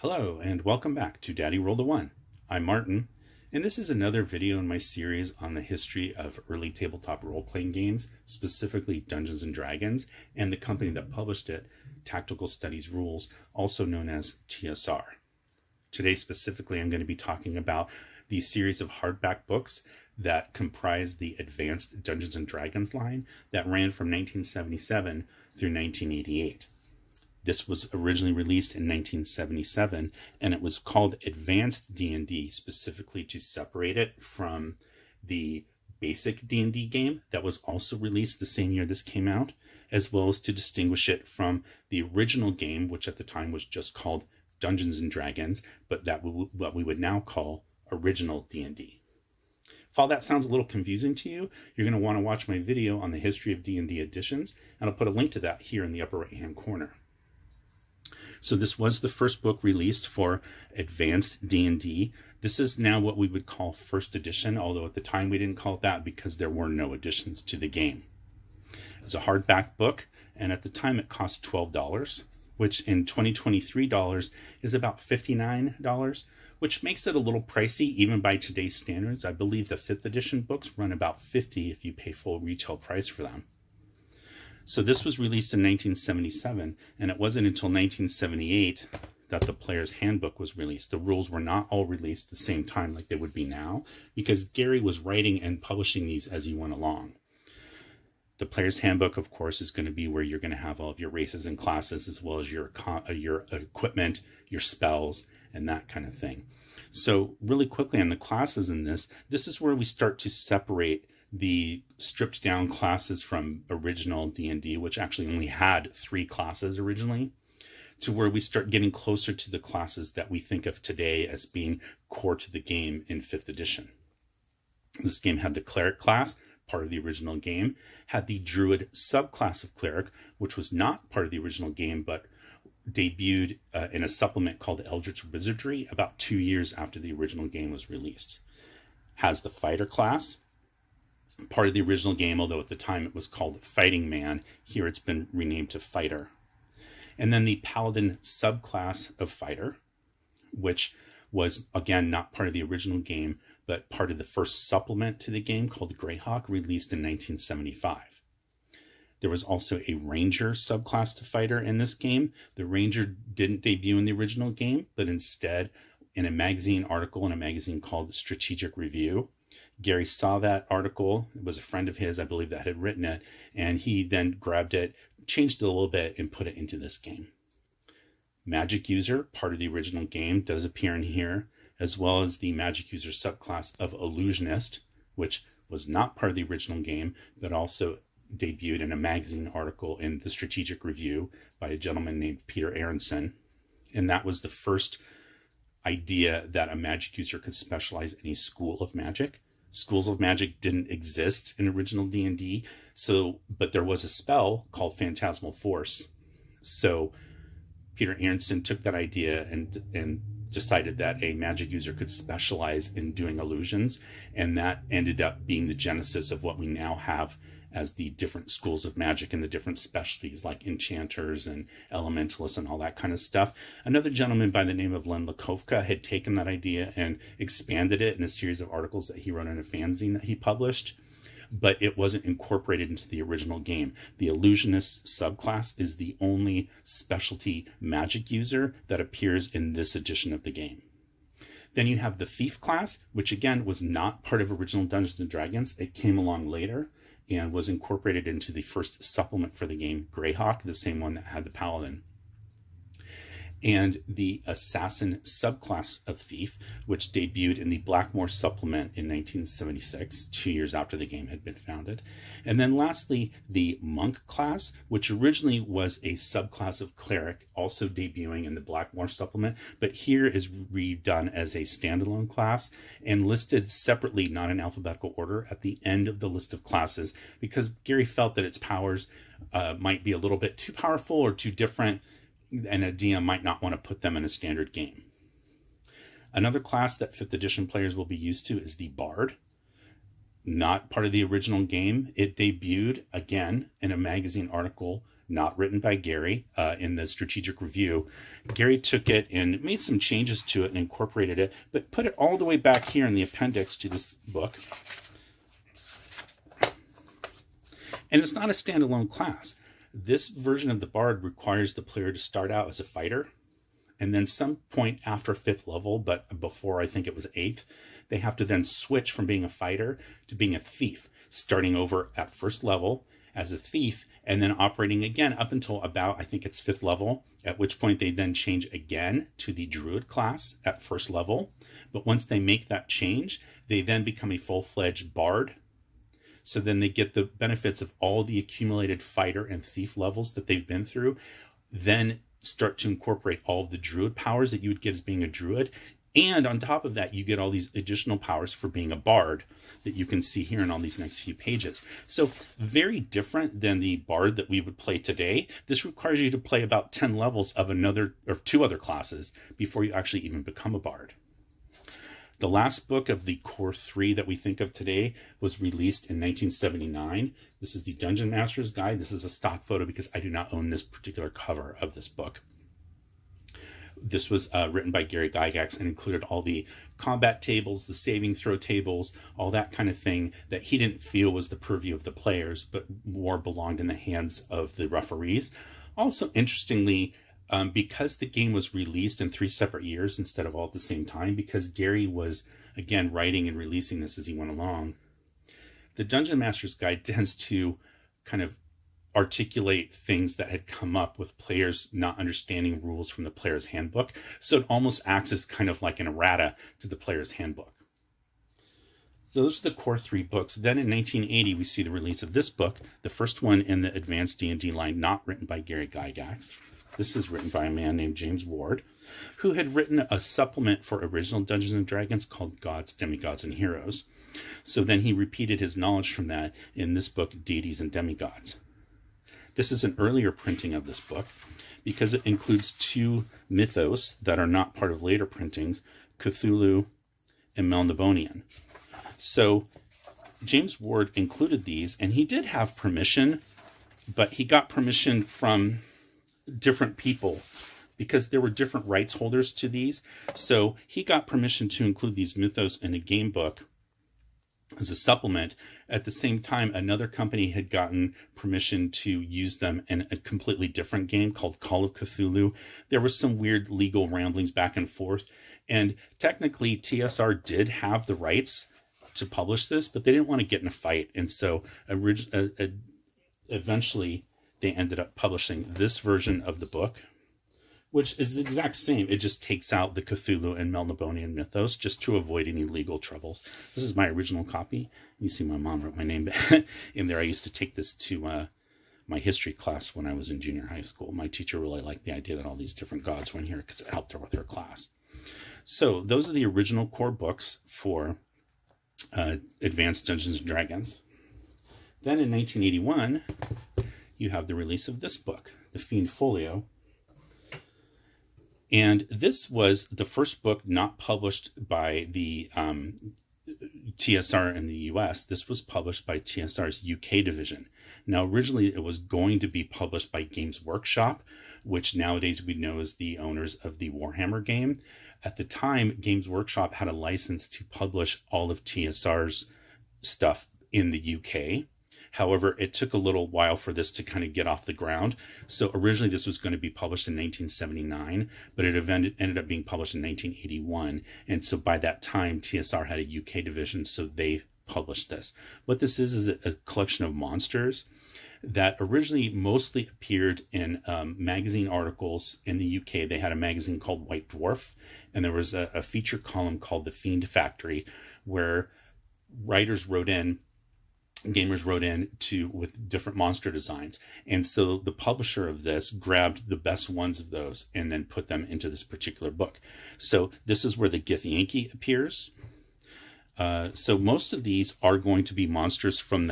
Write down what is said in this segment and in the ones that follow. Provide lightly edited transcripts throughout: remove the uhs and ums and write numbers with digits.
Hello and welcome back to Daddy Rolled a One. I'm Martin, and this is another video in my series on the history of early tabletop role-playing games, specifically Dungeons & Dragons, and the company that published it, Tactical Studies Rules, also known as TSR. Today specifically I'm going to be talking about the series of hardback books that comprise the Advanced Dungeons & Dragons line that ran from 1977 through 1988. This was originally released in 1977, and it was called Advanced D&D specifically to separate it from the basic D&D game that was also released the same year this came out, as well as to distinguish it from the original game, which at the time was just called Dungeons & Dragons, but that what we would now call original D&D. If all that sounds a little confusing to you, you're going to want to watch my video on the history of D&D editions, and I'll put a link to that here in the upper right-hand corner. So this was the first book released for Advanced D&D. This is now what we would call first edition, although at the time we didn't call it that because there were no additions to the game. It's a hardback book, and at the time it cost $12, which in 2023 dollars is about $59, which makes it a little pricey even by today's standards. I believe the 5th edition books run about $50 if you pay full retail price for them. So this was released in 1977, and it wasn't until 1978 that the Player's Handbook was released. The rules were not all released at the same time like they would be now, because Gary was writing and publishing these as he went along. The Player's Handbook, of course, is going to be where you're going to have all of your races and classes, as well as your equipment, your spells, and that kind of thing. So really quickly on the classes in this is where we start to separate the stripped down classes from original D&D, which actually only had 3 classes originally, to where we start getting closer to the classes that we think of today as being core to the game in 5th edition. This game had the Cleric class, part of the original game, had the Druid subclass of Cleric, which was not part of the original game, but debuted in a supplement called Eldritch Wizardry about 2 years after the original game was released. Has the Fighter class, part of the original game, although at the time it was called Fighting Man. Here it's been renamed to Fighter. And then the Paladin subclass of Fighter, which was, again, not part of the original game, but part of the first supplement to the game called Greyhawk, released in 1975. There was also a Ranger subclass to Fighter in this game. The Ranger didn't debut in the original game, but instead in a magazine article in a magazine called Strategic Review. Gary saw that article. It was a friend of his, I believe, that had written it, and he then grabbed it, changed it a little bit, and put it into this game. Magic User, part of the original game, does appear in here, as well as the Magic User subclass of Illusionist, which was not part of the original game, but also debuted in a magazine article in the Strategic Review by a gentleman named Peter Aronson. And that was the first idea that a magic user could specialize in a school of magic. Schools of magic didn't exist in original D&D, but there was a spell called Phantasmal Force. So Peter Aronson took that idea and decided that a magic user could specialize in doing illusions, and that ended up being the genesis of what we now have as the different schools of magic and the different specialties like enchanters and elementalists and all that kind of stuff. Another gentleman by the name of Len Lakovka had taken that idea and expanded it in a series of articles that he wrote in a fanzine that he published, but it wasn't incorporated into the original game. The Illusionist subclass is the only specialty magic user that appears in this edition of the game. Then you have the Thief class, which again was not part of original Dungeons & Dragons. It came along later and was incorporated into the first supplement for the game, Greyhawk, the same one that had the Paladin. And the Assassin subclass of Thief, which debuted in the Blackmore supplement in 1976, 2 years after the game had been founded. And then lastly, the Monk class, which originally was a subclass of Cleric, also debuting in the Blackmore supplement, but here is redone as a standalone class and listed separately, not in alphabetical order, at the end of the list of classes, because Gary felt that its powers might be a little bit too powerful or too different, and a DM might not want to put them in a standard game. Another class that 5th edition players will be used to is the Bard. Not part of the original game. It debuted, again, in a magazine article not written by Gary. In the strategic review, Gary took it and made some changes to it and incorporated it, but put it all the way back here in the appendix to this book. And it's not a standalone class. This version of the Bard requires the player to start out as a fighter, and then some point after 5th level, but before I think it was 8th, they have to then switch from being a fighter to being a thief, starting over at 1st level as a thief, and then operating again up until about, I think it's 5th level, at which point they then change again to the Druid class at 1st level. But once they make that change, they then become a full-fledged Bard. So then they get the benefits of all the accumulated fighter and thief levels that they've been through, then start to incorporate all of the Druid powers that you would get as being a Druid. And on top of that, you get all these additional powers for being a Bard that you can see here in all these next few pages. So very different than the Bard that we would play today. This requires you to play about 10 levels of another or 2 other classes before you actually even become a Bard. The last book of the core 3 that we think of today was released in 1979. This is the Dungeon Master's Guide. This is a stock photo because I do not own this particular cover of this book. This was written by Gary Gygax and included all the combat tables, the saving throw tables, all that kind of thing that he didn't feel was the purview of the players, but more belonged in the hands of the referees. Also, interestingly, because the game was released in 3 separate years instead of all at the same time, because Gary was, again, writing and releasing this as he went along, the Dungeon Master's Guide tends to kind of articulate things that had come up with players not understanding rules from the player's handbook. So it almost acts as kind of like an errata to the player's handbook. So those are the core 3 books. Then in 1980, we see the release of this book, the first one in the advanced D&D line, not written by Gary Gygax. This is written by a man named James Ward, who had written a supplement for original Dungeons and Dragons called Gods, Demigods, and Heroes. So then he repeated his knowledge from that in this book, Deities and Demigods. This is an earlier printing of this book because it includes 2 mythos that are not part of later printings, Cthulhu and Melnibonian. So James Ward included these, and he did have permission, but he got permission from different people because there were different rights holders to these. So he got permission to include these mythos in a game book as a supplement. At the same time, another company had gotten permission to use them in a completely different game called Call of Cthulhu. There was some weird legal ramblings back and forth, and technically TSR did have the rights to publish this, but they didn't want to get in a fight, and so eventually they ended up publishing this version of the book, which is the exact same. It just takes out the Cthulhu and Melnibonian mythos just to avoid any legal troubles. This is my original copy. You see my mom wrote my name in there. I used to take this to my history class when I was in junior high school. My teacher really liked the idea that all these different gods were in here because it helped her with her class. So those are the original core books for Advanced Dungeons and Dragons. Then in 1981, you have the release of this book, the Fiend Folio. And this was the first book not published by the TSR in the US. This was published by TSR's UK division. Now, originally it was going to be published by Games Workshop, which nowadays we know as the owners of the Warhammer game. At the time, Games Workshop had a license to publish all of TSR's stuff in the UK. However, it took a little while for this to kind of get off the ground. So originally this was going to be published in 1979, but it ended up being published in 1981. And so by that time, TSR had a UK division, so they published this. What this is a collection of monsters that originally mostly appeared in magazine articles in the UK. They had a magazine called White Dwarf, and there was a feature column called The Fiend Factory, where writers wrote in, gamers wrote in with different monster designs. And so the publisher of this grabbed the best ones of those and then put them into this particular book. So this is where the Githyanki appears. So most of these are going to be monsters from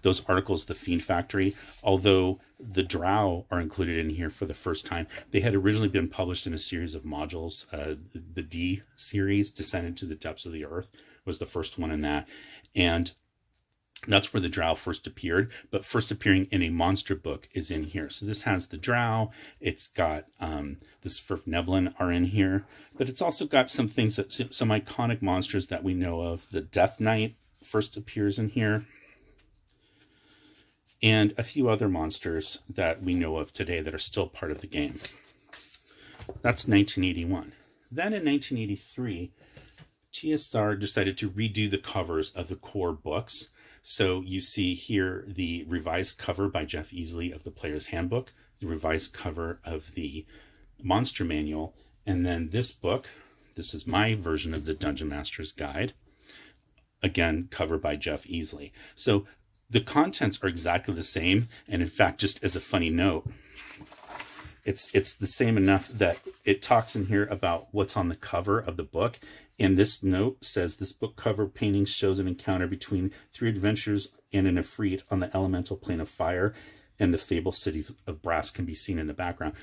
those articles, The Fiend Factory, although the Drow are included in here for the first time. They had originally been published in a series of modules. The D series, Descended to the Depths of the Earth, was the first one in that. And That's where the drow first appeared, but first appearing in a monster book is in here. So this has the drow. It's got the Svirfneblin are in here, but it's also got some things that some iconic monsters that we know of. The Death Knight first appears in here, and a few other monsters that we know of today that are still part of the game. That's 1981. Then in 1983, TSR decided to redo the covers of the core books. So you see here the revised cover by Jeff Easley of the Player's Handbook, the revised cover of the Monster Manual, and then this book. This is my version of the Dungeon Master's Guide, again, covered by Jeff Easley. So the contents are exactly the same, and in fact, just as a funny note, it's the same enough that it talks in here about what's on the cover of the book. And this note says, this book cover painting shows an encounter between 3 adventurers and an Ifrit on the elemental plane of fire, and the fabled city of brass can be seen in the background.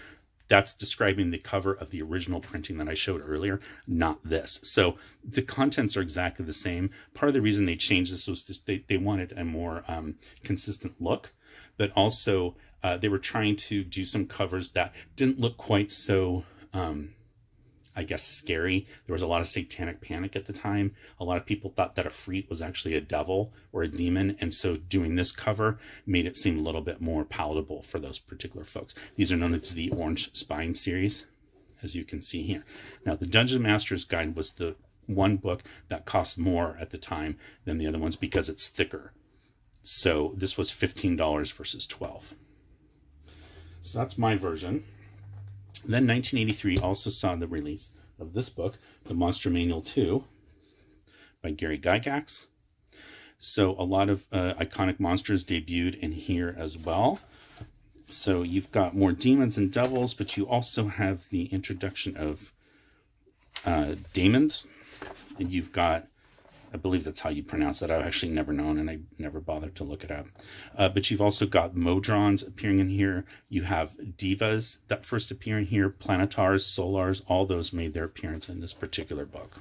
That's describing the cover of the original printing that I showed earlier, not this. So the contents are exactly the same. Part of the reason they changed this was just they wanted a more consistent look, but also they were trying to do some covers that didn't look quite so, I guess, scary. There was a lot of satanic panic at the time. A lot of people thought that Ifrit was actually a devil or a demon, and so doing this cover made it seem a little bit more palatable for those particular folks. These are known as the Orange Spine series, as you can see here. Now, the Dungeon Master's Guide was the one book that cost more at the time than the other ones because it's thicker. So this was $15 versus $12. So that's my version. Then 1983 also saw the release of this book, The Monster Manual 2, by Gary Gygax. So a lot of iconic monsters debuted in here as well. So you've got more demons and devils, but you also have the introduction of daemons. And you've got, I believe that's how you pronounce it. I've actually never known, and I never bothered to look it up. But you've also got Modrons appearing in here. You have Divas that first appear in here, Planetars, Solars, all those made their appearance in this particular book,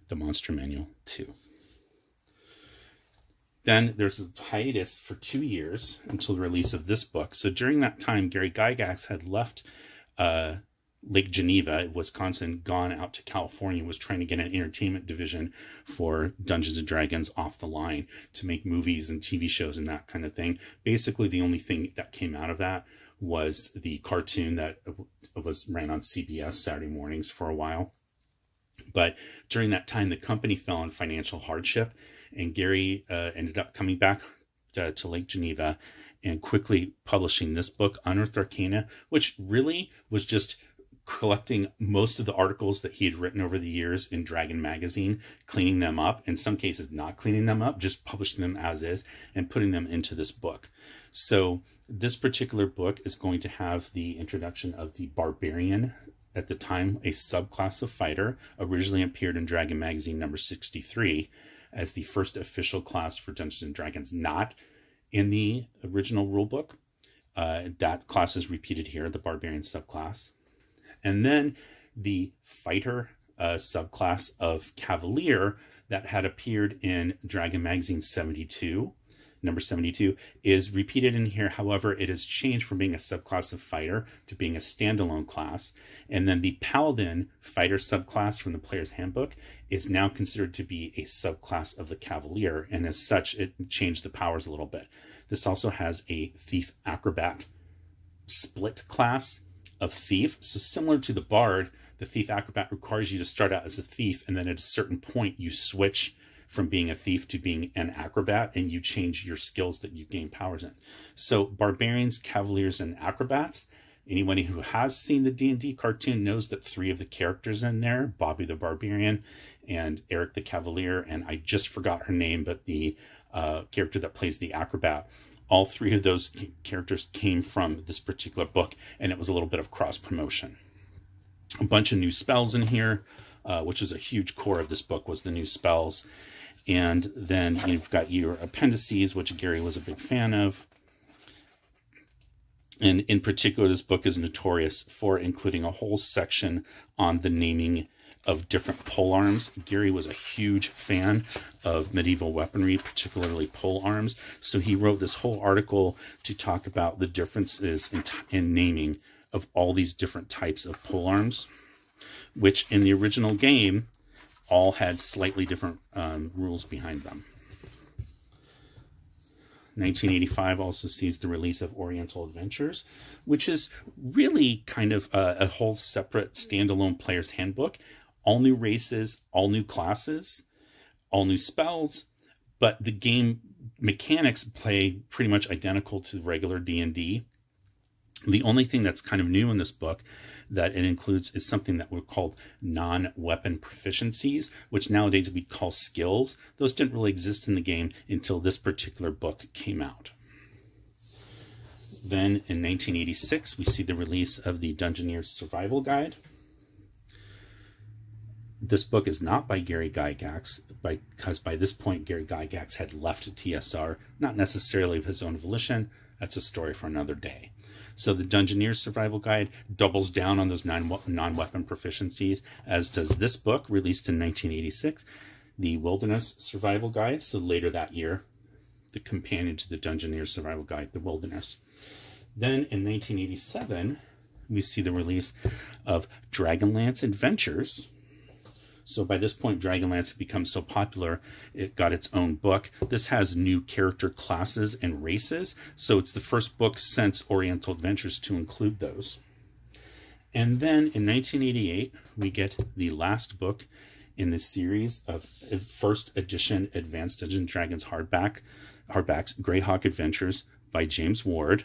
The Monster Manual 2. Then there's a hiatus for 2 years until the release of this book. So during that time, Gary Gygax had left Lake Geneva, Wisconsin, gone out to California, was trying to get an entertainment division for Dungeons & Dragons off the line to make movies and TV shows and that kind of thing. Basically, the only thing that came out of that was the cartoon that ran on CBS Saturday mornings for a while. But during that time, the company fell in financial hardship, and Gary ended up coming back to Lake Geneva and quickly publishing this book, Unearthed Arcana, which really was just collecting most of the articles that he had written over the years in Dragon magazine, cleaning them up, in some cases not cleaning them up, just publishing them as is and putting them into this book. So this particular book is going to have the introduction of the Barbarian, at the time a subclass of fighter, originally appeared in Dragon magazine number 63 as the first official class for Dungeons & Dragons, not in the original rulebook. That class is repeated here, the Barbarian subclass. And then the fighter subclass of Cavalier that had appeared in Dragon Magazine 72, number 72, is repeated in here. However, it has changed from being a subclass of fighter to being a standalone class. And then the Paladin fighter subclass from the Player's Handbook is now considered to be a subclass of the Cavalier. And as such, it changed the powers a little bit. This also has a Thief Acrobat split class of Thief. So similar to the Bard, the Thief Acrobat requires you to start out as a thief, and then at a certain point you switch from being a thief to being an acrobat, and you change your skills that you gain powers in. So Barbarians, Cavaliers, and Acrobats. Anybody who has seen the D&D cartoon knows that 3 of the characters in there, Bobby the Barbarian and Eric the Cavalier, and I just forgot her name, but the character that plays the Acrobat, all 3 of those characters came from this particular book, and it was a little bit of cross-promotion. A bunch of new spells in here, which is a huge core of this book, was the new spells. And then you've got your appendices, which Gary was a big fan of. And in particular, this book is notorious for including a whole section on the naming of different polearms. Gary was a huge fan of medieval weaponry, particularly polearms. So he wrote this whole article to talk about the differences in naming of all these different types of polearms, which in the original game all had slightly different rules behind them. 1985 also sees the release of Oriental Adventures, which is really kind of a whole separate standalone player's handbook. All new races, all new classes, all new spells, but the game mechanics play pretty much identical to regular D&D. The only thing that's kind of new in this book that it includes is something that were called non-weapon proficiencies, which nowadays we'd call skills. Those didn't really exist in the game until this particular book came out. Then in 1986, we see the release of the Dungeoneer Survival Guide. This book is not by Gary Gygax, because by this point, Gary Gygax had left TSR, not necessarily of his own volition. That's a story for another day. So the Dungeoneer Survival Guide doubles down on those non-weapon proficiencies, as does this book, released in 1986, the Wilderness Survival Guide. So later that year, the companion to the Dungeoneer Survival Guide, the Wilderness. Then in 1987, we see the release of Dragonlance Adventures. So by this point, Dragonlance had become so popular, it got its own book. This has new character classes and races, so it's the first book since Oriental Adventures to include those. And then in 1988, we get the last book in this series of first edition Advanced Dungeons & Dragons hardbacks, Greyhawk Adventures by James Ward.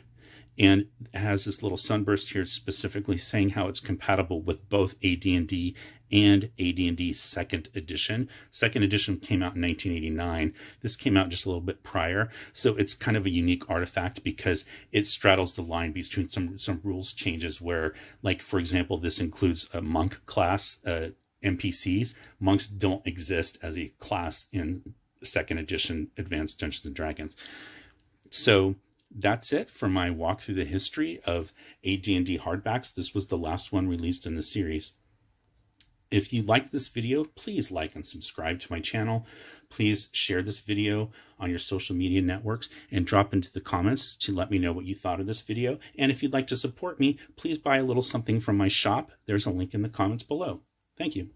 And it has this little sunburst here specifically saying how it's compatible with both AD&D and AD&D second edition. Second edition came out in 1989. This came out just a little bit prior. So it's kind of a unique artifact because it straddles the line between some rules changes where, like, for example, this includes a monk class NPCs. Monks don't exist as a class in second edition Advanced Dungeons & Dragons. So that's it for my walk through the history of AD&D hardbacks. This was the last one released in the series. If you liked this video, please like and subscribe to my channel. Please share this video on your social media networks and drop into the comments to let me know what you thought of this video. And if you'd like to support me, please buy a little something from my shop. There's a link in the comments below. Thank you.